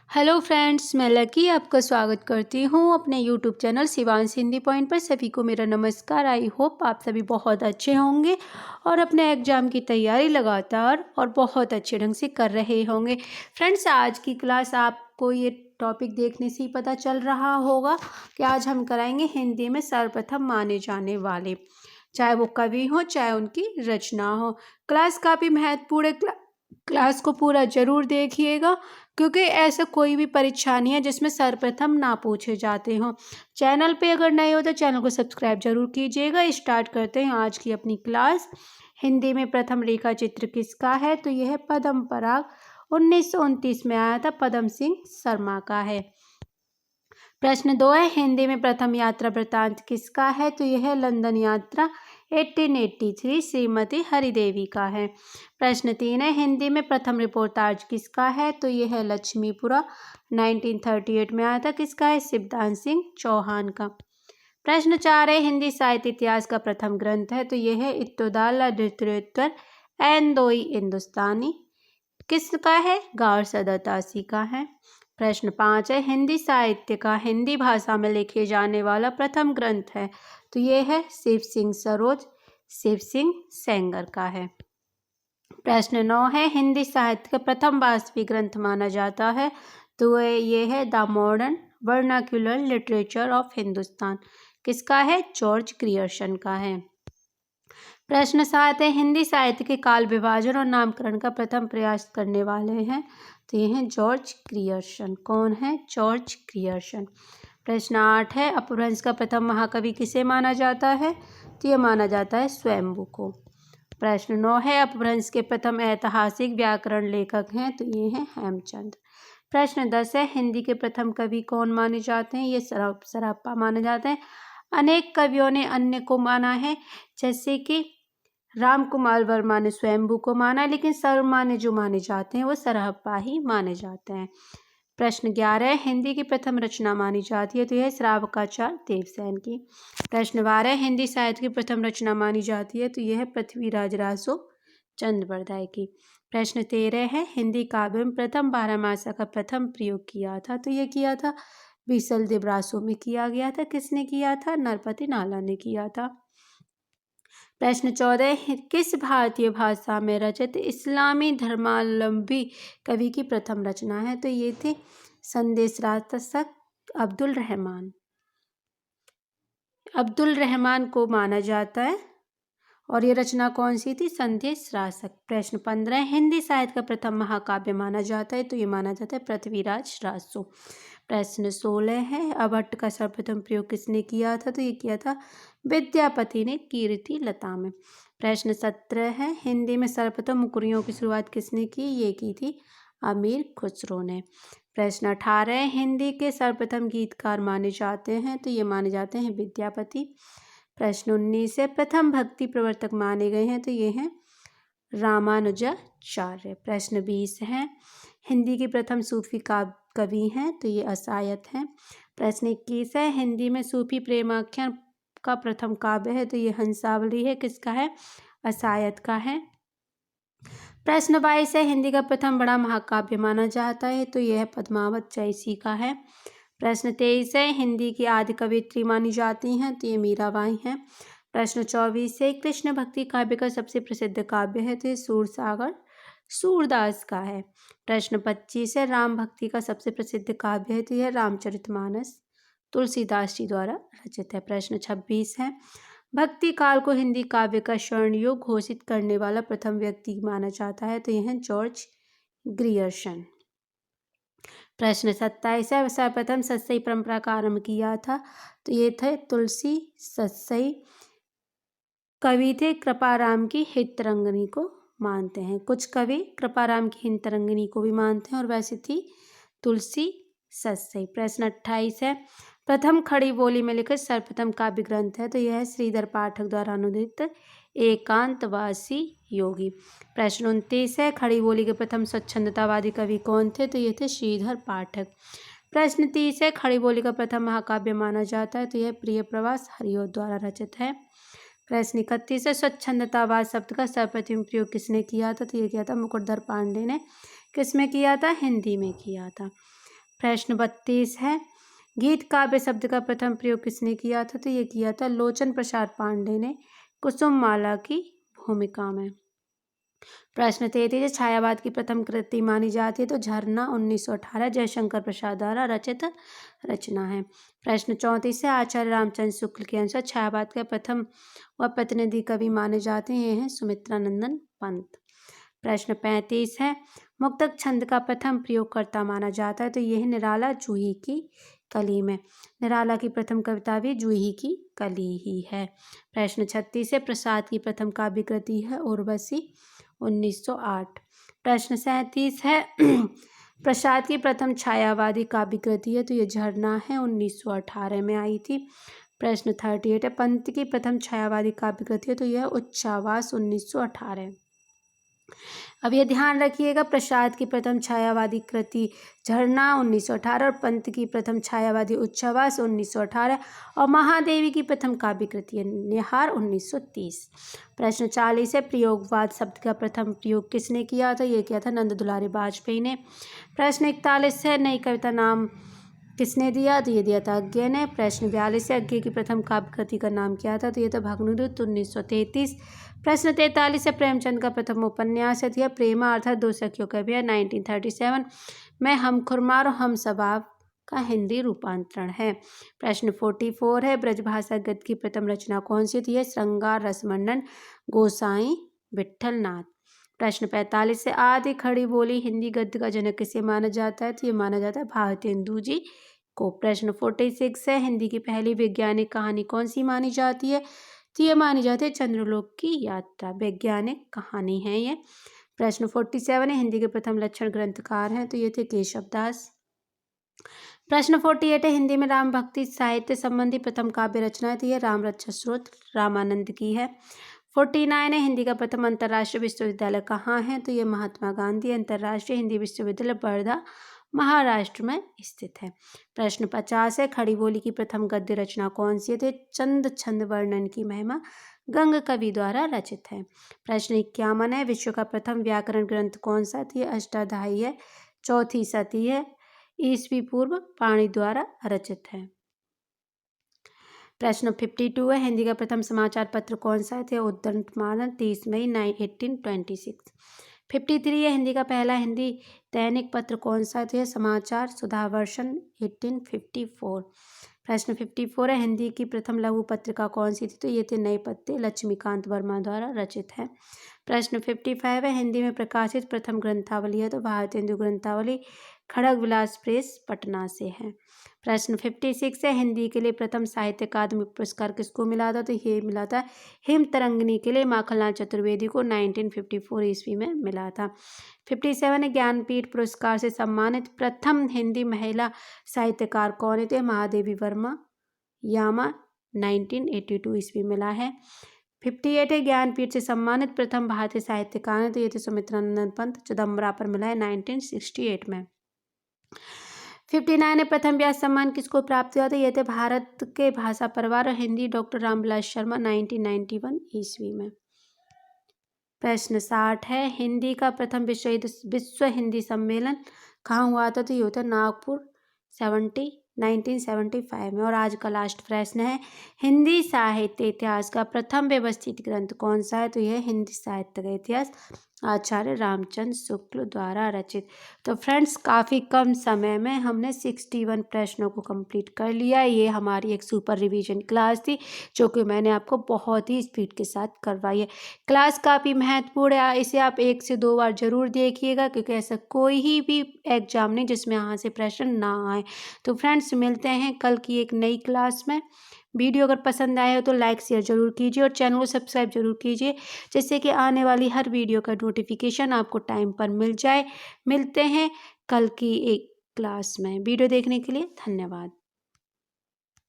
Hello friends, मैं lucky आपका स्वागत करती हूँ अपने YouTube channel Shivansh Hindi point पर। सभी को मेरा नमस्कार। आई होप आप सभी बहुत अच्छे होंगे और अपने एग्ज़ाम की तैयारी लगातार और बहुत अच्छे ढंग से कर रहे होंगे। फ्रेंड्स, आज की क्लास आपको ये टॉपिक देखने से ही पता चल रहा होगा कि आज हम कराएंगे हिंदी में सर्वप्रथम माने जाने वाले, चाहे वो कवि हो चाहे उनकी रचना हो। क्लास काफ़ी महत्वपूर्ण है, क्लास को पूरा ज़रूर देखिएगा क्योंकि ऐसा कोई भी परीक्षा नहीं है जिसमें सर्वप्रथम ना पूछे जाते हों। चैनल पे अगर नए हो तो चैनल को सब्सक्राइब जरूर कीजिएगा। स्टार्ट करते हैं आज की अपनी क्लास। हिंदी में प्रथम रेखा चित्र किसका है? तो यह है पद्म पराग, 1929 में आया था, पद्म सिंह शर्मा का है। प्रश्न 2 है, हिंदी में प्रथम यात्रा वृत्तांत किसका है? तो यह है लंदन यात्रा, 1883, श्रीमती हरिदेवी का है। प्रश्न 3 है, हिंदी में प्रथम रिपोर्टाज किसका है? तो यह है लक्ष्मीपुरा, 1938 में आया था, किसका है? शिवदान सिंह चौहान का। प्रश्न 4 है, हिंदी साहित्य इतिहास का प्रथम ग्रंथ है? तो यह है इत्तोदाल धृतरेश्वर एंदोई हिंदुस्तानी, किसका है? गार सदातासी का है। प्रश्न 5 है, हिंदी साहित्य का हिंदी भाषा में लिखे जाने वाला प्रथम ग्रंथ है? तो ये है शिव सिंह सरोज, शिव सिंह सेंगर का है। प्रश्न 9 है, हिंदी साहित्य का प्रथम वास्तविक ग्रंथ माना जाता है? तो ये है the modern vernacular literature of Hindustan, किसका है? जॉर्ज ग्रियर्सन का है। प्रश्न 7 है, हिंदी साहित्य के काल विभाजन और नामकरण का प्रथम प्रयास करने वाले हैं? तो ये हैं जॉर्ज ग्रियर्सन। कौन है? George Grierson. प्रश्न 8 है, अपभ्रंश का प्रथम महाकवि किसे माना जाता है? तो ये माना जाता है स्वयंभू को। प्रश्न 9 है, अपभ्रंश के प्रथम ऐतिहासिक व्याकरण लेखक हैं? तो ये हैं हेमचंद्र। प्रश्न 10 है, हिंदी के प्रथम कवि कौन माने जाते हैं? ये सरापा माने जाते हैं। अनेक कवियों ने अन्य को माना है, जैसे कि राम कुमार वर्मा ने स्वयंभू को माना, लेकिन सर्वमान्य जो माने जाते हैं वो सरहप्पा ही माने जाते हैं। प्रश्न 11 है, हिंदी की प्रथम रचना मानी जाती है? तो यह श्रावकाचार्य देवसेन की। प्रश्न 12 है, हिंदी साहित्य की प्रथम रचना मानी जाती है? तो यह है पृथ्वीराज रासो चंद्रबरदाई की। प्रश्न 13 है, हिंदी काव्य में प्रथम बारहमासा का प्रथम प्रयोग किया था? तो यह किया था बीसल देव रासो में किया गया था। किसने किया था? नरपति नाला ने किया था। प्रश्न 14, किस भारतीय भाषा में रचित इस्लामी धर्मावलंबी कवि की प्रथम रचना है? तो ये थे संदेश रातसक अब्दुल रहमान। अब्दुल रहमान को माना जाता है और ये रचना कौन सी थी? संदेश रासक। प्रश्न 15, हिंदी साहित्य का प्रथम महाकाव्य माना जाता है? तो ये माना जाता है पृथ्वीराज रासो। प्रश्न 16 है, अभट्ट का सर्वप्रथम प्रयोग किसने किया था? तो ये किया था विद्यापति ने कीर्ति लता में। प्रश्न 17 है, हिंदी में सर्वप्रथम मुकुरियों की शुरुआत किसने की? ये की थी अमीर खुसरो ने। प्रश्न 18 है, हिंदी के सर्वप्रथम गीतकार माने जाते हैं? तो ये माने जाते हैं विद्यापति। प्रश्न 19 है, प्रथम भक्ति प्रवर्तक माने गए हैं? तो ये हैं रामानुजाचार्य। प्रश्न 20 है, हिंदी की प्रथम सूफी कवि हैं? तो ये असायत हैं। प्रश्न 21 है, हिंदी में सूफी प्रेमाख्यान का प्रथम काव्य है? तो ये हंसावली है। किसका है? असायत का है। प्रश्न 22 है, हिंदी का प्रथम बड़ा महाकाव्य माना जाता है? तो यह है पद्मावत जयसी का है। प्रश्न 23 है, हिंदी की आदि कवियत्री मानी जाती हैं? तो ये मीराबाई हैं। प्रश्न 24 है, कृष्ण भक्ति काव्य का सबसे प्रसिद्ध काव्य है? तो ये सूरसागर सूरदास का है। प्रश्न 25 है, राम भक्ति का सबसे प्रसिद्ध काव्य है? तो यह रामचरितमानस तुलसीदास जी द्वारा रचित है। प्रश्न 26 है, भक्ति काल को हिंदी काव्य का स्वर्ण युग घोषित करने वाला प्रथम व्यक्ति माना जाता है? तो यह है जॉर्ज ग्रियर्सन। प्रश्न 27 है, सर्वप्रथम सत्सई परंपरा का आरंभ किया था? तो ये थे तुलसी सत्सई। कवि थे कृपाराम की हितरंगिनी को मानते हैं। कुछ कवि कृपाराम की हितरंगिनी को भी मानते हैं और वैसे थी तुलसी सत्सई। प्रश्न 28 है, प्रथम खड़ी बोली में लिखित सर्वप्रथम काव्य ग्रंथ है? तो यह है श्रीधर पाठक द्वारा अनुदित एकांतवासी योगी। प्रश्न 29 है, खड़ी बोली के प्रथम स्वच्छंदतावादी कवि कौन थे? तो ये थे श्रीधर पाठक। प्रश्न 30 है, खड़ी बोली का प्रथम महाकाव्य माना जाता है? तो यह प्रिय प्रवास हरिओ द्वारा रचित है। प्रश्न 31 है, स्वच्छंदतावाद शब्द का सर्वप्रथम प्रयोग किसने किया था? तो ये किया था मुकुटधर पांडे ने। किस में किया था? हिंदी में किया था। प्रश्न 32 है, गीत काव्य शब्द का प्रथम प्रयोग किसने किया था? तो ये किया था लोचन प्रसाद पांडे ने कुसुम माला की भूमिका में। प्रश्न 33, छायावाद की प्रथम कृति मानी जाती है? तो झरना 1918 जयशंकर प्रसाद द्वारा रचित रचना है। प्रश्न 34 है, आचार्य रामचंद्र शुक्ल के अनुसार छायावाद का प्रथम व प्रतिनिधि कवि माने जाते हैं सुमित्रानंदन पंत। प्रश्न 35 है, मुक्तक छंद का प्रथम प्रयोगकर्ता माना जाता है? तो यह निराला जूही की कली में। निराला की प्रथम कविता भी जूही की कली ही है। प्रश्न 36 है, प्रसाद की प्रथम काव्य कृति है उर्वशी 1908। प्रश्न 37 है, प्रसाद की प्रथम छायावादी काव्य कृति है? तो ये झरना है 1918 में आई थी। प्रश्न 38 है, पंत की प्रथम छायावादी काव्य कृति है? तो यह उच्छ्वास 1918। अब ये ध्यान रखिएगा, प्रसाद की प्रथम छायावादी कृति झरना 1918 और पंत की प्रथम छायावादी उच्छ्वास 1918 और महादेवी की प्रथम काव्य कृति है निहार 1930। प्रश्न 40 है, प्रयोगवाद शब्द का प्रथम प्रयोग किसने किया था? ये किया था नंद दुलारी वाजपेयी ने। प्रश्न 41 है, नई कविता नाम किसने दिया? तो ये दिया था अज्ञे ने। प्रश्न 42 है, अज्ञे की प्रथम काव्य कृति का नाम क्या था? तो ये था भग्नदूत 1933। प्रश्न 43 है, प्रेमचंद का प्रथम उपन्यास है प्रेमा अर्थात दो सखियों का ब्याह 1937 में हम खुरमार और हम सबाब का हिंदी रूपांतरण है। प्रश्न 44 है, ब्रजभाषा गद्य की प्रथम रचना कौन सी थी? श्रृंगार रसमंडन गोसाई विट्ठल नाथ। प्रश्न 45 से आदि खड़ी बोली हिंदी गद्य का जनक किसे माना जाता है? तो ये माना जाता है भारतेंदु जी को। प्रश्न 46 है, हिंदी की पहली वैज्ञानिक कहानी कौन सी मानी जाती है? तो ये मानी जाती है चंद्रलोक की यात्रा, वैज्ञानिक कहानी है ये। प्रश्न 47 है, हिंदी के प्रथम लक्षण ग्रंथकार हैं? तो ये थे केशवदास। प्रश्न 48 है, हिंदी में राम भक्ति साहित्य संबंधी प्रथम काव्य रचना है? तो ये राम रक्षा स्रोत रामानंद की है। 49 है, हिंदी का प्रथम अंतर्राष्ट्रीय विश्वविद्यालय कहाँ है? तो ये महात्मा गांधी अंतर्राष्ट्रीय हिंदी विश्वविद्यालय वर्धा महाराष्ट्र में स्थित है। प्रश्न 50 है, खड़ी बोली की प्रथम गद्य रचना कौन सी है? चंद छंद वर्णन की महिमा गंग कवि द्वारा रचित है। प्रश्न 51 है, विश्व का प्रथम व्याकरण ग्रंथ कौन सा? ये अष्टाध्यायी है, चौथी सती है, ईस्वी पूर्व पाणि द्वारा रचित है। प्रश्न 52 है, हिंदी का प्रथम समाचार पत्र कौन सा है? उद्दंडमालन 30 मई 1826। 53 है, हिंदी का पहला हिंदी दैनिक पत्र कौन सा है? समाचार सुधावर्षन 1854। प्रश्न 54 है, हिंदी की प्रथम लघु पत्रिका कौन सी थी? तो ये थे नए पत्ते लक्ष्मीकांत वर्मा द्वारा रचित है। प्रश्न 55 है, हिंदी में प्रकाशित प्रथम ग्रंथावली है? तो भारतेंदु ग्रंथावली खड़ग विलास प्रेस पटना से है। प्रश्न 56 है, हिंदी के लिए प्रथम साहित्य अकादमी पुरस्कार किसको मिला था? तो ये मिला था हिम तरंगिनी के लिए माखनलाल चतुर्वेदी को 1954 ईस्वी में मिला था। 57 है, ज्ञानपीठ पुरस्कार से सम्मानित प्रथम हिंदी महिला साहित्यकार कौन थे? महादेवी वर्मा यामा 1982 ईस्वी मिला है। 58 है, ज्ञानपीठ से सम्मानित प्रथम भारतीय साहित्यकार तो ये थे सुमित्रानंदन पंत चिदम्बरा पर मिला है 1968 में। 59 है, प्रथम व्यास सम्मान किसको प्राप्त हुआ था? ये थे भारत के भाषा परिवार और हिंदी डॉक्टर रामविलास शर्मा 1991 ईस्वी में। प्रश्न 60 है, हिंदी का प्रथम विश्व हिंदी सम्मेलन कहाँ हुआ था? तो ये होता है नागपुर 1975 में। और आज का लास्ट प्रश्न है, हिंदी साहित्य इतिहास का प्रथम व्यवस्थित ग्रंथ कौन सा है? तो यह हिंदी साहित्य का इतिहास आचार्य रामचंद्र शुक्ल द्वारा रचित। तो फ्रेंड्स, काफ़ी कम समय में हमने 61 प्रश्नों को कंप्लीट कर लिया। ये हमारी एक सुपर रिवीजन क्लास थी जो कि मैंने आपको बहुत ही स्पीड के साथ करवाई है। क्लास काफ़ी महत्वपूर्ण है, इसे आप 1 से 2 बार जरूर देखिएगा क्योंकि ऐसा कोई ही भी एग्जाम नहीं जिसमें यहाँ से प्रश्न ना आए। तो फ्रेंड्स, मिलते हैं कल की एक नई क्लास में। वीडियो अगर पसंद आए हो तो लाइक शेयर जरूर कीजिए और चैनल को सब्सक्राइब जरूर कीजिए जिससे कि आने वाली हर वीडियो का नोटिफिकेशन आपको टाइम पर मिल जाए। मिलते हैं कल की एक क्लास में। वीडियो देखने के लिए धन्यवाद।